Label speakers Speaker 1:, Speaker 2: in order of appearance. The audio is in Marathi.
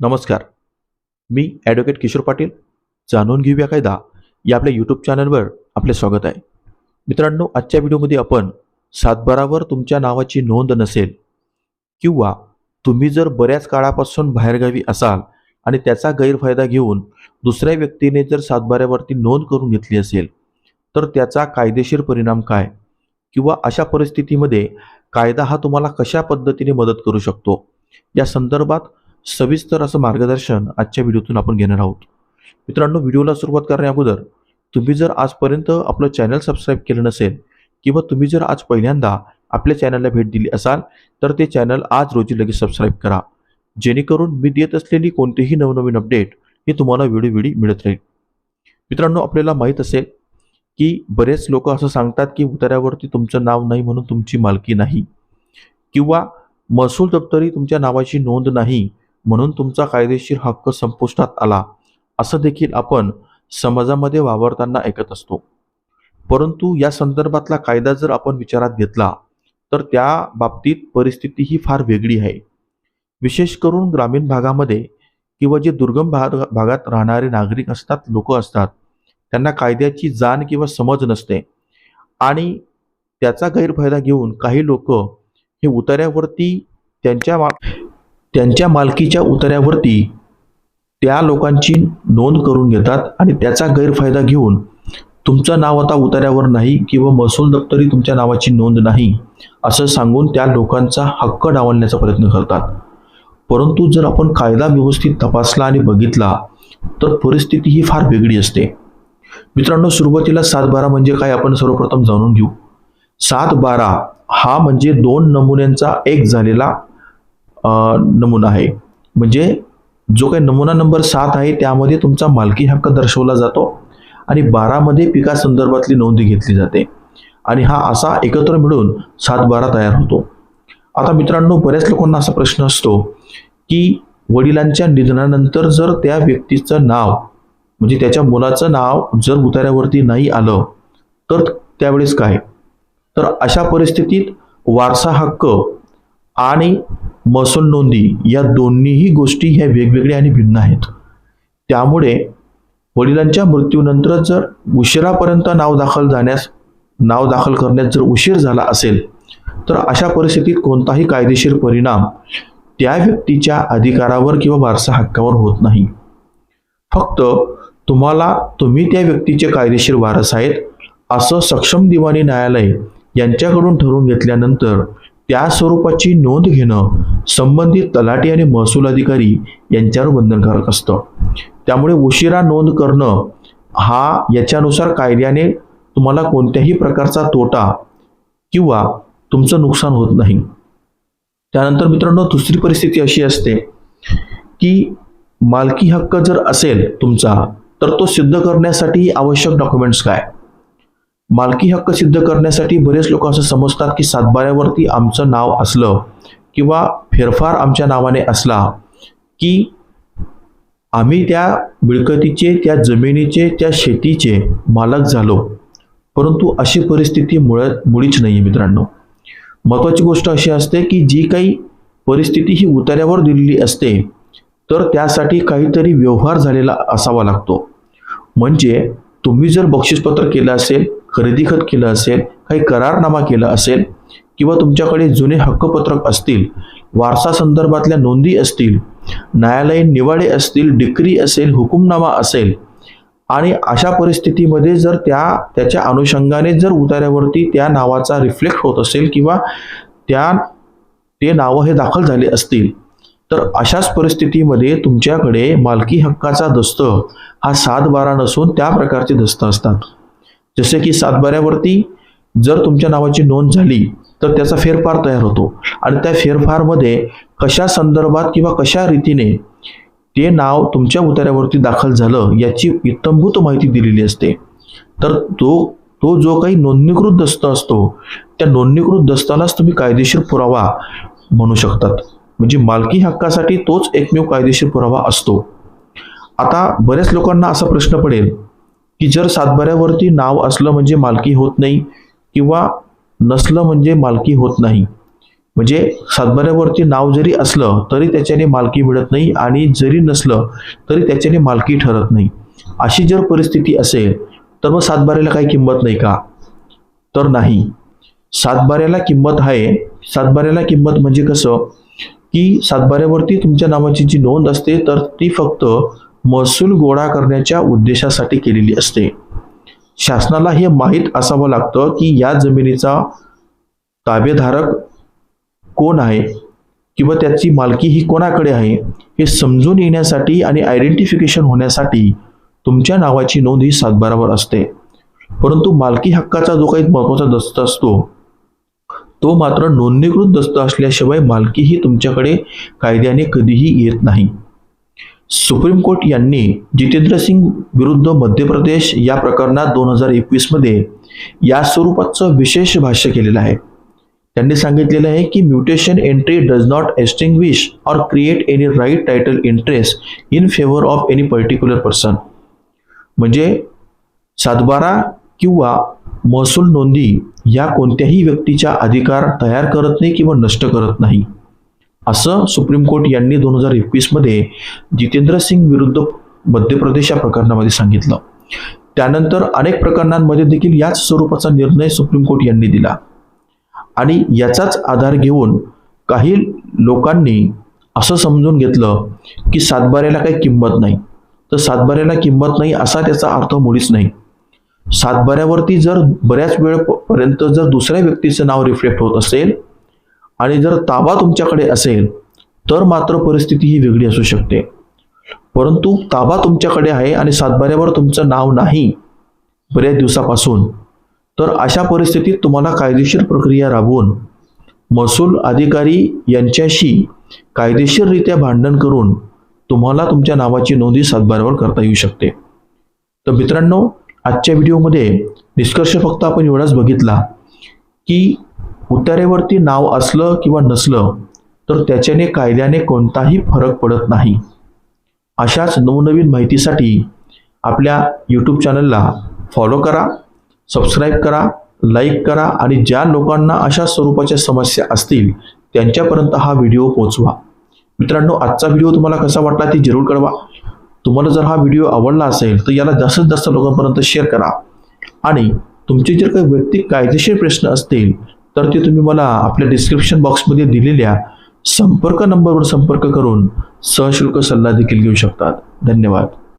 Speaker 1: नमस्कार. मी ॲडव्होकेट किशोर पाटील. जाणून घेऊया कायदा या आपल्या यूट्यूब चॅनलवर आपले स्वागत आहे. मित्रांनो, आजच्या व्हिडिओमध्ये आपण सातबारावर तुमच्या नावाची नोंद नसेल किंवा तुम्ही जर बऱ्याच काळापासून बाहेरगावी असाल आणि त्याचा गैरफायदा घेऊन दुसऱ्या व्यक्तीने जर सातबाऱ्यावरती नोंद करून घेतली असेल तर त्याचा कायदेशीर परिणाम काय किंवा अशा परिस्थितीमध्ये कायदा हा तुम्हाला कशा पद्धतीने मदत करू शकतो या संदर्भात सविस्तर असं मार्गदर्शन आजच्या व्हिडिओतून आपण घेणार आहोत. मित्रांनो, व्हिडिओला सुरुवात करण्या अगोदर तुम्ही जर आजपर्यंत आपलं चॅनल सबस्क्राईब केलं नसेल किंवा तुम्ही जर आज पहिल्यांदा आपल्या चॅनलला भेट दिली असाल तर ते चॅनल आज रोजी लगेच सबस्क्राईब करा, जेणेकरून मी देत असलेली कोणतीही नवनवीन अपडेट हे तुम्हाला वेळोवेळी मिळत राहील. मित्रांनो, आपल्याला माहीत असेल की बरेच लोक असं सांगतात की उतार्यावरती तुमचं नाव नाही म्हणून तुमची मालकी नाही किंवा महसूल दप्तरी तुमच्या नावाची नोंद नाही म्हणून तुमचा कायदेशीर हक्क संपुष्टात आला, असं देखील आपण समाजामध्ये वावरताना ऐकत असतो. परंतु या संदर्भातला कायदा जर आपण विचारात घेतला तर त्या बाबतीत परिस्थिती ही फार वेगळी आहे. विशेष करून ग्रामीण भागामध्ये किंवा जे दुर्गम भागात राहणारे नागरिक असतात, लोक असतात, त्यांना कायद्याची जाण किंवा समज नसते आणि त्याचा गैरफायदा घेऊन काही लोक हे उतार्यावरती त्यांच्या मालकीच्या उतार्यावरती त्या लोकांची नोंद करून घेतात आणि त्याचा गैरफायदा घेऊन तुमचं नाव आता उतार्यावर नाही किंवा महसूल दप्तरी तुमच्या नावाची नोंद नाही असं सांगून त्या लोकांचा हक्क डावलण्याचा प्रयत्न करतात. परंतु जर आपण कायदा व्यवस्थित तपासला आणि बघितला तर परिस्थिती ही फार वेगळी असते. मित्रांनो, सुरुवातीला 7/12 म्हणजे काय आपण सर्वप्रथम जाणून घेऊ. 7/12 हा म्हणजे दोन नमुन्यांचा एक झालेला नमुना आहे. म्हणजे जो काही नमुना नंबर 7 आहे त्यामध्ये तुमचा मालकी हक्क दर्शवला जातो आणि 12 मध्ये पिका संदर्भातली नोंद घेतली जाते आणि हा असा एकत्र मिळून 7/12 तयार होतो. आता मित्रांनो, बऱ्याच लोकांना असा प्रश्न असतो की वडिलांच्या निधनानंतर जर त्या व्यक्तीचं नाव म्हणजे त्याच्या मुलाचं नाव जर उतार्यावरती नाही आलं तर त्यावेळेस काय? तर अशा परिस्थितीत वारसा हक्क आणि महसूल नोंदी या दोन्हीही गोष्टी ह्या वेगवेगळ्या आणि भिन्न आहेत. त्यामुळे वडिलांच्या मृत्यूनंतर जर उशिरापर्यंत नाव दाखल करण्यास जर उशीर झाला असेल तर अशा परिस्थितीत कोणताही कायदेशीर परिणाम त्या व्यक्तीच्या अधिकारावर किंवा वारसा हक्कावर होत नाही. फक्त तुम्ही त्या व्यक्तीचे कायदेशीर वारस आहेत असं सक्षम दिवाणी न्यायालय यांच्याकडून ठरवून घेतल्यानंतर त्या स्वरूपाची नोंद घेणं संबंधित तलाठी आणि महसूल अधिकारी यांच्यावर बंधनकारक असतं. त्यामुळे उशिरा नोंद करणं हा याच्यानुसार कायद्याने तुम्हाला कोणत्याही प्रकारचा तोटा किंवा तुमचं नुकसान होत नाही. त्यानंतर मित्रांनो, दुसरी परिस्थिती अशी असते की मालकी हक्क जर असेल तुमचा तर तो सिद्ध करण्यासाठी आवश्यक डॉक्युमेंट्स काय? मालकी हक्क सिद्ध करण्यासाठी बरेच लोक असं समजतात की 7/12वरती आमचं नाव असलं किंवा फेरफार आमच्या नावाने असला की आम्ही त्या मिळकतीचे, त्या जमिनीचे, त्या शेतीचे मालक झालो. परंतु अशी परिस्थिती मुळीच नाही आहे. मित्रांनो, महत्त्वाची गोष्ट अशी असते की जी काही परिस्थिती ही उतार्यावर दिलेली असते तर त्यासाठी काहीतरी व्यवहार झालेला असावा लागतो. म्हणजे तुम्ही जर बक्षीसपत्र केलं असेल, खरेदी खत केलं असेल, काही करारनामा केला असेल किंवा तुमच्याकडे जुने हक्कपत्रक असतील, वारसा संदर्भातल्या नोंदी असतील, न्यायालयीन निवाडे असतील, डिक्री असेल, हुकुमनामा असेल आणि अशा परिस्थितीमध्ये जर त्याच्या अनुषंगाने जर उतार्यावरती त्या नावाचा रिफ्लेक्ट होत असेल किंवा ते नावं हे दाखल झाले असतील तर अशाच परिस्थितीमध्ये तुमच्याकडे मालकी हक्काचा दस्त हा 7/12 नसून त्या प्रकारचे दस्त असतात. जसे की 7/12वरती जर तुमच्या नावाची नोंद झाली तर त्याचा फेरफार तयार होतो आणि त्या फेरफारमध्ये कशा संदर्भात किंवा कशा रीतीने ते नाव तुमच्या उतार्यावरती दाखल झालं याची इत्थंभूत माहिती दिलेली असते. तर तो जो काही नोंदणीकृत दस्त असतो त्या नोंदणीकृत दस्तालाच तुम्ही कायदेशीर पुरावा म्हणू शकतात. म्हणजे मालकी हक्कासाठी तोच एकमेव कायदेशीर पुरावा असतो. आता बऱ्याच लोकांना असा प्रश्न पडेल की जर 7/12वरती नाव असलं म्हणजे मालकी होत नाही किंवा नसलं म्हणजे मालकी होत नाही. म्हणजे सातबाऱ्यावरती नाव जरी असलं तरी त्याच्याने मालकी मिळत नाही आणि जरी नसलं तरी त्याच्याने मालकी ठरत नाही. अशी जर परिस्थिती असेल तर मग सातबाऱ्याला काही किंमत नाही का? तर नाही. सातबाऱ्याला किंमत आहे. सातबाऱ्याला किंमत म्हणजे कसं की सातबाऱ्यावरती तुमच्या नावाची जी नोंद असते तर ती फक्त महसूल गोळा करण्याच्या उद्देशासाठी केलेली असते. शासनाला हे माहीत असावं लागतं की या जमिनीचा ताबेधारक कोण आहे किंवा त्याची मालकी ही कोणाकडे आहे हे समजून येण्यासाठी आणि आयडेंटिफिकेशन होण्यासाठी तुमच्या नावाची नोंद ही सातबारावर असते. परंतु मालकी हक्काचा जो काही महत्त्वाचा दस्त असतो तो मात्र नोंदणीकृत दस्त असल्याशिवाय मालकी ही तुमच्याकडे कायद्याने कधीही येत नाही. सुप्रीम कोर्ट यांनी जितेंद्र सिंग विरुद्ध मध्य प्रदेश या प्रकरणात 2021 मध्ये या स्वरूपाचं विशेष भाष्य केलेलं आहे. त्यांनी सांगितलेलं आहे की mutation entry does not extinguish or create any right title interest in favour of any particular person. म्हणजे सातबारा किंवा महसूल नोंदी या कोणत्याही व्यक्तीचा अधिकार तयार करत नाही किंवा नष्ट करत नाही असं सुप्रीम कोर्ट यांनी 2021 मध्ये जितेंद्र सिंग विरुद्ध मध्य प्रदेश या प्रकरणामध्ये सांगितलं. त्यानंतर अनेक प्रकरणांमध्ये देखील याच स्वरूपाचा निर्णय सुप्रीम कोर्ट यांनी दिला आणि याचाच आधार घेऊन काही लोकांनी असं समजून घेतलं की सातबाऱ्याला काही किंमत नाही. तर सातबाऱ्याला किंमत नाही असा त्याचा अर्थ मुळीच नाही. सातबाऱ्यावरती जर बऱ्याच वेळपर्यंत जर दुसऱ्या व्यक्तीचं नाव रिफ्लेक्ट होत असेल आणि जर ताबा तुमच्याकडे असेल तर मात्र परिस्थिती ही वेगळी असू शकते. परंतु ताबा तुमच्याकडे आहे आणि सातबाऱ्यावर तुमचं नाव नाही बऱ्याच दिवसापासून, तर अशा परिस्थितीत तुम्हाला कायदेशीर प्रक्रिया राबवून महसूल अधिकारी यांच्याशी कायदेशीररित्या भांडण करून तुम्हाला तुमच्या नावाची नोंदी सातबाऱ्यावर करता येऊ शकते. तर मित्रांनो, आजच्या व्हिडिओमध्ये निष्कर्ष फक्त आपण एवढाच बघितला की उतार्यावरती नाव असलं किंवा नसलं तर त्याच्याने कायद्याने कोणताही फरक पडत नाही. अशाच नवनवीन माहितीसाठी आपल्या यूट्यूब चॅनलला फॉलो करा, सबस्क्राईब करा, लाईक करा आणि ज्या लोकांना अशा स्वरूपाच्या समस्या असतील त्यांच्यापर्यंत हा व्हिडिओ पोहोचवा. मित्रांनो, आजचा व्हिडिओ तुम्हाला कसा वाटला ते जरूर कळवा. तुम्हाला जर हा व्हिडिओ आवडला असेल तर याला जास्तीत जास्त लोकांपर्यंत शेअर करा आणि तुमचे जर काही वैयक्तिक कायदेशीर प्रश्न असतील तर ते तुम्ही मला आपल्या डिस्क्रिप्शन बॉक्समध्ये दिलेल्या संपर्क नंबरवर संपर्क करून सशुल्क सल्ला देखील घेऊ शकतात. धन्यवाद.